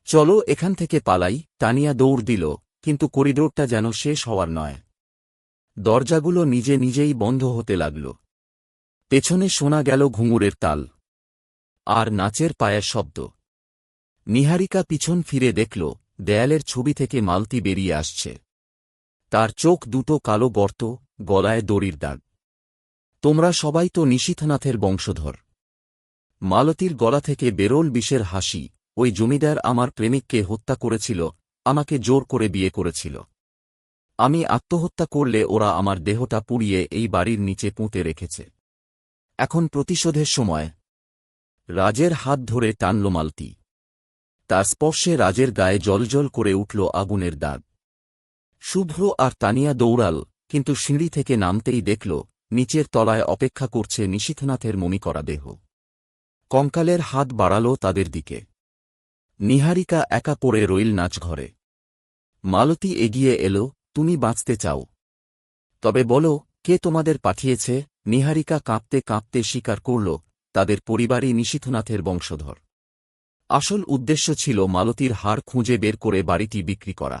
চলো এখান থেকে পালাই, টানিয়া দৌড় দিল, কিন্তু করিডোরটা যেন শেষ হওয়ার নয়। দরজাগুলো নিজে নিজেই বন্ধ হতে লাগল। পেছনে শোনা গেল ঘুঙুরের তাল আর নাচের পায়ের শব্দ। নীহারিকা পিছন ফিরে দেখল দেয়ালের ছবি থেকে মালতী বেরিয়ে আসছে। তার চোখ দুটো কালো গর্ত, গলায় দড়ির দাগ। তোমরা সবাই তো নিশীথনাথের বংশধর। মালতীর গলা থেকে বেরোল বিষের হাসি। ওই জমিদার আমার প্রেমিককে হত্যা করেছিল, আমাকে জোর করে বিয়ে করেছিল। আমি আত্মহত্যা করলে ওরা আমার দেহটা পুড়িয়ে এই বাড়ির নিচে পুঁতে রেখেছে। এখন প্রতিশোধের সময়। রাজের হাত ধরে টানল মালতী। তার স্পর্শে রাজের গায়ে জ্বলজ্বল করে উঠল আগুনের দাগ। শুভ্র আর তানিয়া দৌড়াল, কিন্তু সিঁড়ি থেকে নামতেই দেখল নিচের তলায় অপেক্ষা করছে নিশীথনাথের মমি করা দেহ। কঙ্কালের হাত বাড়াল তাদের দিকে। নীহারিকা একা পড়ে রইল নাচঘরে। মালতী এগিয়ে এল, তুমি বাঁচতে চাও? তবে বলো, কে তোমাদের পাঠিয়েছে? নীহারিকা কাঁপতে কাঁপতে স্বীকার করল, তাদের পরিবারই নিশীথনাথের বংশধর। আসল উদ্দেশ্য ছিল মালতীর হাড় খুঁজে বের করে বাড়িটি বিক্রি করা।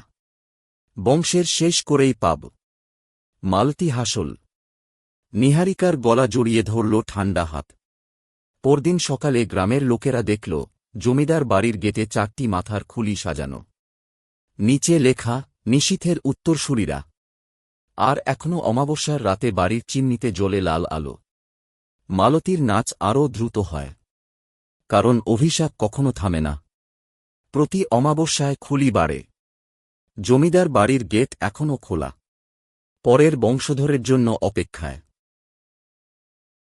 বংশের শেষ করেই পাব। মালতী হাসল। নীহারিকার গলা জড়িয়ে ধরল ঠান্ডা হাত। পরদিন সকালে গ্রামের লোকেরা দেখল জমিদার বাড়ির গেটে 4টি মাথার খুলি সাজানো। নিচে লেখা, নিশীথের উত্তরসূরিরা। আর এখনও অমাবস্যার রাতে বাড়ির চিমনিতে জ্বলে লাল আলো। মালতীর নাচ আরও দ্রুত হয়, কারণ অভিশাপ কখনো থামে না। প্রতি অমাবস্যায় খুলি বাড়ে। জমিদার বাড়ির গেট এখনও খোলা, পরের বংশধরের জন্য অপেক্ষায়।